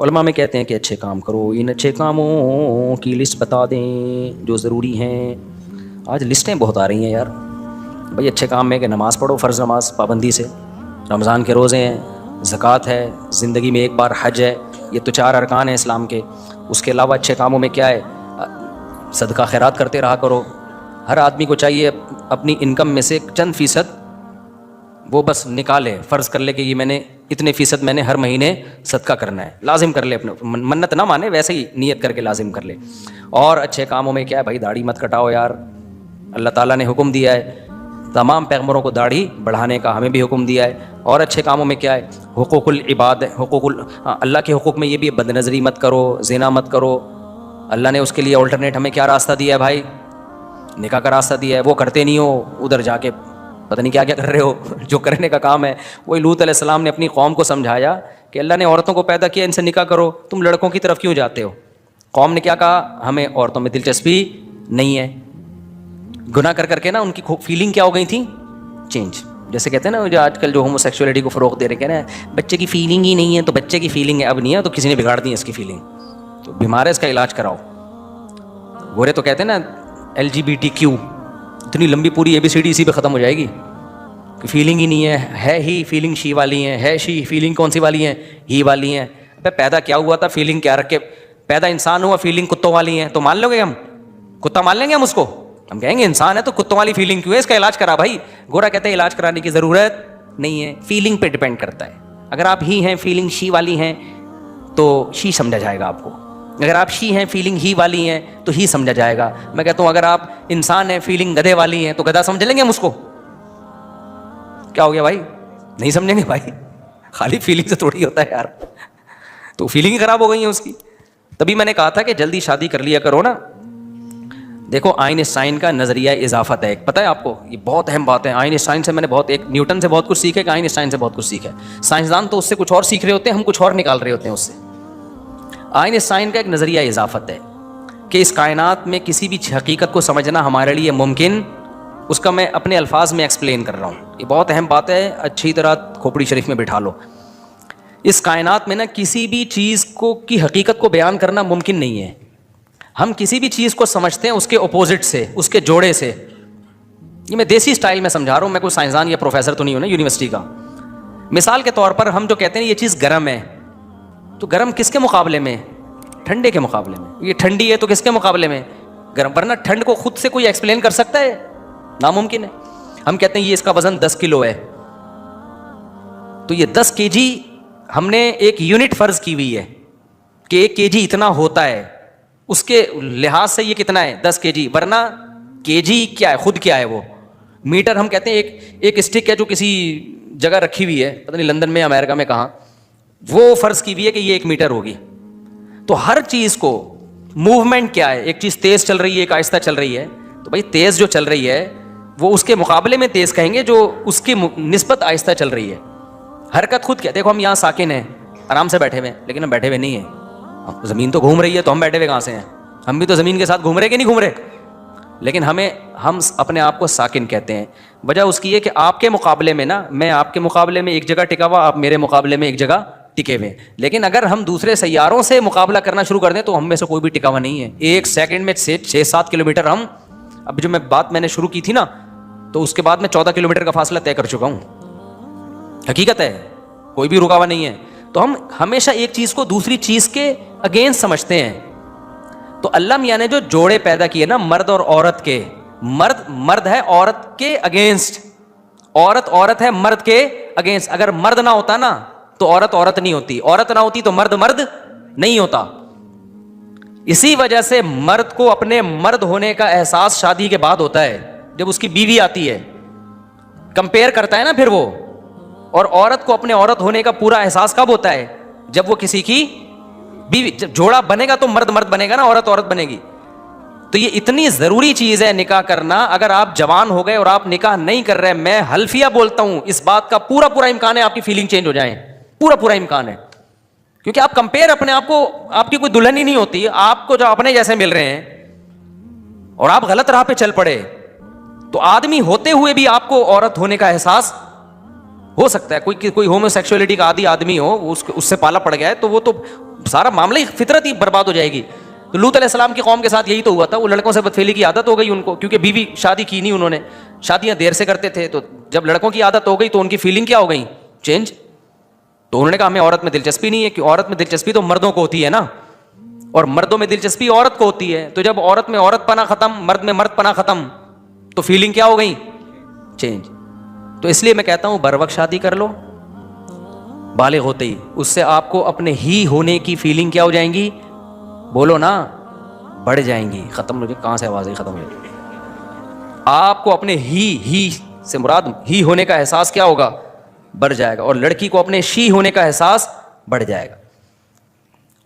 علماء میں کہتے ہیں کہ اچھے کام کرو، ان اچھے کاموں کی لسٹ بتا دیں جو ضروری ہیں. آج لسٹیں بہت آ رہی ہیں یار. بھائی اچھے کام میں کہ نماز پڑھو، فرض نماز پابندی سے، رمضان کے روزے ہیں، زکوٰۃ ہے، زندگی میں ایک بار حج ہے. یہ تو 4 ارکان ہیں اسلام کے. اس کے علاوہ اچھے کاموں میں کیا ہے؟ صدقہ خیرات کرتے رہا کرو. ہر آدمی کو چاہیے اپنی انکم میں سے چند فیصد وہ بس نکالے، فرض کر لے کہ یہ میں نے اتنے فیصد میں نے ہر مہینے صدقہ کرنا ہے. لازم کر لے، اپنے منت نہ مانے، ویسے ہی نیت کر کے لازم کر لے. اور اچھے کاموں میں کیا ہے؟ بھائی داڑھی مت کٹاؤ یار. اللہ تعالیٰ نے حکم دیا ہے، تمام پیغمبروں کو داڑھی بڑھانے کا ہمیں بھی حکم دیا ہے. اور اچھے کاموں میں کیا ہے؟ حقوق العباد، اللہ کے حقوق میں یہ بھی بد نظری مت کرو، زنا مت کرو. اللہ نے اس کے لیے الٹرنیٹ ہمیں کیا راستہ دیا ہے بھائی؟ نکاح کا راستہ دیا ہے. وہ کرتے نہیں ہو، ادھر جا کے پتہ نہیں کیا کیا کر رہے ہو. جو کرنے کا کام ہے وہی لوط علیہ السلام نے اپنی قوم کو سمجھایا کہ اللہ نے عورتوں کو پیدا کیا، ان سے نکاح کرو، تم لڑکوں کی طرف کیوں جاتے ہو؟ قوم نے کیا کہا؟ ہمیں عورتوں میں دلچسپی نہیں ہے. گناہ کر کر کے نا ان کی فیلنگ کیا ہو گئی تھی؟ چینج. جیسے کہتے ہیں نا جو آج کل جو ہومو سیکسولیٹی کو فروغ دے رہے ہیں نا، بچے کی فیلنگ ہی نہیں ہے، تو بچے کی فیلنگ ہے اب نہیں ہے تو کسی نے بگاڑ دی ہے اس کی فیلنگ، تو بیمار ہے، اس کا علاج کراؤ. گورے تو کہتے ہیں نا LGBTQ، اتنی لمبی پوری ABCD اسی پہ ختم ہو جائے گی کہ فیلنگ ہی نہیں ہے ہی فیلنگ شی والی ہیں، ہے شی فیلنگ کون سی والی ہیں؟ ہی والی ہیں. پیدا کیا ہوا تھا؟ فیلنگ کیا رکھ کے پیدا انسان ہوا، فیلنگ کتوں والی ہیں. تو مان لو گے ہم کتا مان لیں گے ہم اس کو؟ ہم کہیں گے انسان ہے تو کتوں والی فیلنگ کیوں ہے؟ اس کا علاج کرا بھائی. گورا کہتے ہیں علاج کرانے کی ضرورت نہیں ہے، فیلنگ پہ ڈیپینڈ کرتا ہے. اگر آپ ہی ہیں فیلنگ شی والی ہیں تو شی سمجھا جائے گا آپ کو. اگر آپ شی ہیں فیلنگ ہی والی ہیں تو ہی سمجھا جائے گا. میں کہتا ہوں اگر آپ انسان ہیں فیلنگ گدھے والی ہیں تو گدھا سمجھ لیں گے ہم اس کو. کیا ہو گیا بھائی؟ نہیں سمجھیں گے بھائی. خالی فیلنگ سے تھوڑی ہوتا ہے یار. تو فیلنگ ہی خراب ہو گئی ہیں اس کی. تبھی میں نے کہا تھا کہ جلدی شادی کر لیا کرو نا. دیکھو آئنسٹائن کا نظریہ اضافت ہے، پتہ ہے آپ کو؟ یہ بہت اہم بات ہے. آئنسٹائن سے میں نے نیوٹن سے بہت کچھ سیکھا، کہ آئنسٹائن سے بہت کچھ سیکھا. سائنسدان تو اس سے کچھ اور سیکھ رہے ہوتے ہیں، ہم کچھ اور نکال رہے ہوتے ہیں اس سے. آئنسٹائن کا ایک نظریہ اضافت ہے کہ اس کائنات میں کسی بھی حقیقت کو سمجھنا ہمارے لیے ممکن. اس کا میں اپنے الفاظ میں ایکسپلین کر رہا ہوں. یہ بہت اہم بات ہے، اچھی طرح کھوپڑی شریف میں بٹھا لو. اس کائنات میں نا کسی بھی چیز کی حقیقت کو بیان کرنا ممکن نہیں ہے. ہم کسی بھی چیز کو سمجھتے ہیں اس کے اپوزٹ سے، اس کے جوڑے سے. یہ میں دیسی سٹائل میں سمجھا رہا ہوں، میں کوئی سائنسدان یا پروفیسر تو نہیں ہوں نا یونیورسٹی کا. مثال کے طور پر ہم جو کہتے ہیں یہ چیز گرم ہے، تو گرم کس کے مقابلے میں؟ ٹھنڈے کے مقابلے میں. یہ ٹھنڈی ہے تو کس کے مقابلے میں؟ گرم. ورنہ ٹھنڈ کو خود سے کوئی ایکسپلین کر سکتا ہے؟ ناممکن ہے. ہم کہتے ہیں یہ اس کا وزن 10 کلو ہے، تو یہ 10 kg ہم نے ایک یونٹ فرض کی ہوئی ہے کہ 1 kg اتنا ہوتا ہے. اس کے لحاظ سے یہ کتنا ہے؟ 10 kg. ورنہ kg کیا ہے؟ خود کیا ہے وہ؟ میٹر. ہم کہتے ہیں ایک اسٹک ہے جو کسی جگہ رکھی ہوئی ہے، پتہ نہیں لندن میں، امریکہ میں، کہاں، وہ فرض کی ہوئی ہے کہ یہ 1 میٹر ہوگی. تو ہر چیز کو موومنٹ کیا ہے؟ ایک چیز تیز چل رہی ہے، ایک آہستہ چل رہی ہے. تو بھائی تیز جو چل رہی ہے وہ اس کے مقابلے میں تیز کہیں گے جو اس کی نسبت آہستہ چل رہی ہے. حرکت خود کیا؟ دیکھو ہم یہاں ساکن ہیں، آرام سے بیٹھے ہوئے ہیں، لیکن ہم بیٹھے ہوئے نہیں ہیں. زمین تو گھوم رہی ہے تو ہم بیٹھے ہوئے کہاں سے ہیں؟ ہم بھی تو زمین کے ساتھ گھوم رہے کہ نہیں گھوم رہے؟ لیکن ہم اپنے آپ کو ساکن کہتے ہیں. وجہ اس کی ہے کہ آپ کے مقابلے میں نا، میں آپ کے مقابلے میں ایک جگہ ٹکا ہوا، آپ میرے مقابلے میں ایک جگہ ٹکے ہوئے. لیکن اگر ہم دوسرے سیاروں سے مقابلہ کرنا شروع کر دیں تو ہم میں سے کوئی بھی ٹکا ہوا نہیں ہے. 1 سیکنڈ میں 6-7 کلومیٹر ہم، اب جو میں نے شروع کی تھی نا، تو اس کے بعد میں 14 کلومیٹر کا فاصلہ طے کر چکا ہوں. حقیقت ہے، کوئی بھی رکا ہوا نہیں ہے. تو ہم ہمیشہ ایک چیز کو دوسری چیز کے اگینسٹ سمجھتے ہیں. تو اللہ میاں نے جو جوڑے پیدا کیے نا، مرد اور عورت کے، مرد ہے عورت کے اگینسٹ، عورت ہے مرد کے اگینسٹ. اگر مرد نہ ہوتا نا تو عورت نہیں ہوتی، عورت نہ ہوتی تو مرد نہیں ہوتا. اسی وجہ سے مرد کو اپنے مرد ہونے کا احساس شادی کے بعد ہوتا ہے، جب اس کی بیوی آتی ہے، کمپیئر کرتا ہے نا پھر وہ. اور عورت کو اپنے عورت ہونے کا پورا احساس کب ہوتا ہے؟ جب وہ کسی کی بیوی. جب جوڑا بنے گا تو مرد بنے گا نا، عورت بنے گی. تو یہ اتنی ضروری چیز ہے نکاح کرنا. اگر آپ جوان ہو گئے اور آپ نکاح نہیں کر رہے، میں حلفیہ بولتا ہوں اس بات کا پورا امکان ہے آپ کی فیلنگ چینج ہو جائیں. پورا امکان ہے. کیونکہ آپ کمپیئر اپنے آپ کو، آپ کی کوئی دلہن ہی نہیں ہوتی، آپ کو جو اپنے جیسے مل رہے ہیں اور آپ غلط راہ پہ چل پڑے، تو آدمی ہوتے ہوئے بھی آپ کو عورت ہونے کا احساس ہو سکتا ہے کوئی ہومو سیکشولیٹی کا عادی آدمی ہو, اس سے پالا پڑ گیا ہے, تو وہ تو سارا معاملہ ہی فطرت ہی برباد ہو جائے گی. تو لوط علیہ السلام کی قوم کے ساتھ یہی تو ہوا تھا, وہ لڑکوں سے بدفعلی کی عادت ہو گئی ان کو, کیونکہ بیوی شادی کی نہیں انہوں نے, شادیاں دیر سے کرتے تھے, تو جب لڑکوں کی عادت ہو گئی تو ان کی فیلنگ کیا ہو گئی, چینج. تو انہوں نے کہا ہمیں عورت میں دلچسپی نہیں ہے, کہ عورت میں دلچسپی تو مردوں کو ہوتی ہے نا, اور مردوں میں دلچسپی عورت کو ہوتی ہے. تو جب عورت میں عورت پنا ختم, مرد میں مرد پنا ختم, تو فیلنگ کیا ہو گئی, چینج. تو اس لیے میں کہتا ہوں بر وقت شادی کر لو, بالغ ہوتے ہی. اس سے آپ کو اپنے ہی ہونے کی فیلنگ کیا ہو جائیں گی, بولو نا, بڑھ جائیں گی. ختم ہو جائے, کہاں سے آواز ہے, ختم ہو جائے. آپ کو اپنے ہی سے مراد ہی ہونے کا احساس کیا ہوگا, بڑھ جائے گا, اور لڑکی کو اپنے شی ہونے کا احساس بڑھ جائے گا.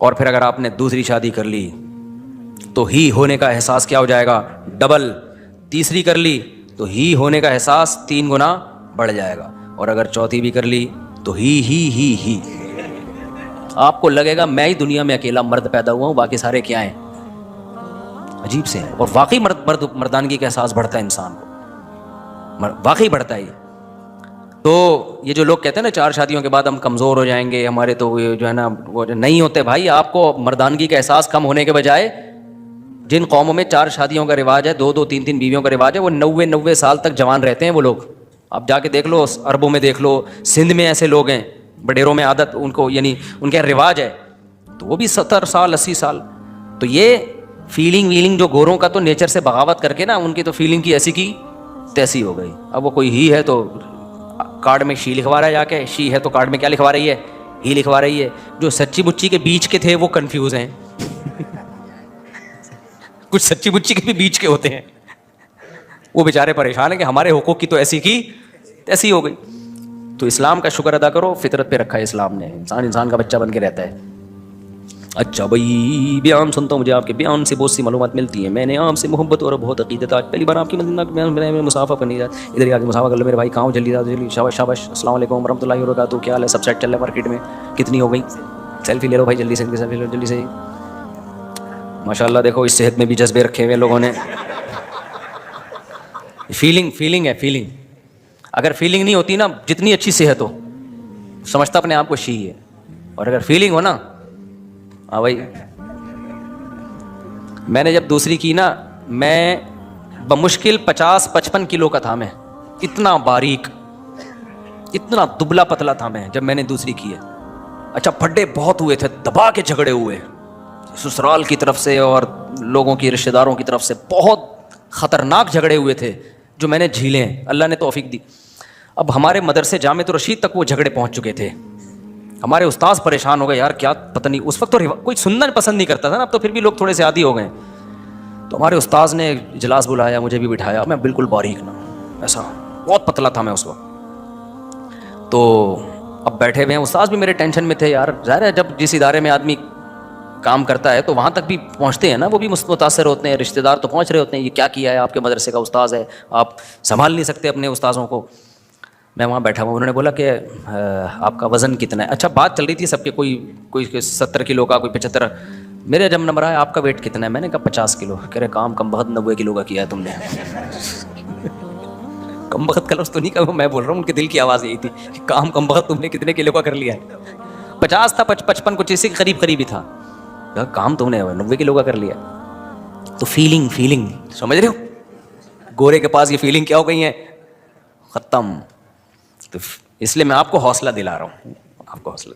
اور پھر اگر آپ نے دوسری شادی کر لی تو ہی ہونے کا احساس کیا ہو جائے گا, ڈبل. تیسری کر لی تو ہی ہونے کا احساس 3 گنا بڑھ جائے گا, اور اگر چوتھی بھی کر لی تو ہی آپ کو لگے گا میں ہی دنیا میں اکیلا مرد پیدا ہوا ہوں, باقی سارے کیا ہیں, عجیب سے ہیں. اور واقعی مردانگی کا احساس بڑھتا ہے انسان کو, واقعی بڑھتا ہے. تو یہ جو لوگ کہتے ہیں نا 4 شادیوں کے بعد ہم کمزور ہو جائیں گے, ہمارے تو جو ہے نا وہ نہیں ہوتے بھائی. آپ کو مردانگی کا احساس کم ہونے کے بجائے, جن قوموں میں 4 شادیوں کا رواج ہے, 2 3 بیویوں کا رواج ہے, وہ 90 سال تک جوان رہتے ہیں وہ لوگ. آپ جا کے دیکھ لو, عربوں میں دیکھ لو, سندھ میں ایسے لوگ ہیں, بڈیروں میں عادت ان کو, یعنی ان کا رواج ہے, تو وہ بھی 70 سال 80 سال. تو یہ فیلنگ ویلنگ جو گوروں کا تو نیچر سے بغاوت کر کے نا, ان کی تو فیلنگ کی ایسی کی تیسی ہو گئی. اب وہ کوئی ہی ہے تو کارڈ میں شی لکھوا رہا ہے, جا کے شی ہے تو کارڈ میں کیا لکھوا رہی ہے, ہی لکھوا رہی ہے. جو سچی بچی کے بیچ کے تھے وہ کنفیوز ہیں. کچھ سچی بچی کے بھی بیچ کے ہوتے ہیں, وہ بیچارے پریشان ہیں کہ ہمارے حقوق کی تو ایسی کی ایسی ہو گئی. تو اسلام کا شکر ادا کرو, فطرت پہ رکھا ہے اسلام نے, انسان کا بچہ بن کے رہتا ہے. اچھا بھائی, بیان سنتا ہوں, مجھے آپ کے بیان سے بہت سی معلومات ملتی ہیں. میں نے آپ سے محبت اور بہت عقیدت, آج پہلی بار آپ کی میں مسافہ کرنی ہے. ادھر آ کے مسافہ کر لو میرے بھائی, کہاں جلدی جلدی, شاباش شاباش. السلام علیکم ورحمۃ اللہ وبرکاتہ. کیا حال ہے, سب سیٹ چل رہا ہے مارکیٹ میں, کتنی ہو گئی, سیلفی لے لو بھائی, جلدی سے سیلفی لو جلدی سے. ماشاء اللہ دیکھو, اس صحت میں بھی جذبے رکھے ہوئے لوگوں نے. فیلنگ ہے, فیلنگ. اگر فیلنگ نہیں ہوتی نا, جتنی اچھی صحت ہو, سمجھتا اپنے آپ کو شی ہے, اور اگر فیلنگ ہو نا, ہاں بھائی. میں نے جب دوسری کی نا, میں بمشکل 50-55 کلو کا تھا, میں اتنا باریک, اتنا دبلا پتلا تھا میں جب میں نے دوسری کی ہے. اچھا پھڈے بہت ہوئے تھے, دبا کے جھگڑے ہوئے سسرال کی طرف سے اور لوگوں کی رشتہ داروں کی طرف سے, بہت خطرناک جھگڑے ہوئے تھے جو میں نے جھیلے ہیں, اللہ نے توفیق دی. اب ہمارے مدرسے جامعہ الرشید تک وہ جھگڑے پہنچ چکے تھے. ہمارے استاذ پریشان ہو گئے, یار کیا پتہ نہیں, اس وقت تو کوئی سننا پسند نہیں کرتا تھا نا, اب تو پھر بھی لوگ تھوڑے سے عادی ہو گئے. تو ہمارے استاذ نے اجلاس بلایا, مجھے بھی بٹھایا, میں بالکل باریک نا, ایسا بہت پتلا تھا میں اس وقت. تو اب بیٹھے ہوئے ہیں, استاذ بھی میرے ٹینشن میں تھے. یار ظاہر ہے جب جس ادارے میں آدمی کام کرتا ہے تو وہاں تک بھی پہنچتے ہیں نا, وہ بھی متاثر ہوتے ہیں, رشتہ دار تو پہنچ رہے ہوتے ہیں, یہ کیا کیا ہے, آپ کے مدرسے کا استاذ ہے, آپ سنبھال نہیں سکتے اپنے استاذوں کو. میں وہاں بیٹھا ہوا, انہوں نے بولا کہ آپ کا وزن کتنا ہے. اچھا بات چل رہی تھی سب کے, کوئی 70 کلو کا, کوئی 75. میرے جب نمبر آیا, آپ کا ویٹ کتنا ہے, میں نے کہا 50 کلو. کہہ رہے کام کم بخت 90 کلو کا کیا ہے تم نے. کم بخت کا لفظ تو نہیں کہا, میں بول رہا ہوں ان کے دل کی آواز یہی تھی کہ کم بخت تم نے کتنے کلو کا کر لیا ہے. 50 تھا, 55 کچھ اسی کے قریب ہی تھا. کام تم نے 90 کلو کا کر لیا. تو فیلنگ سمجھ رہے ہو, گورے کے پاس یہ فیلنگ کیا ہو گئی ہے, ختم. تو اس لیے میں آپ کو حوصلہ دلا رہا ہوں, آپ کو حوصلہ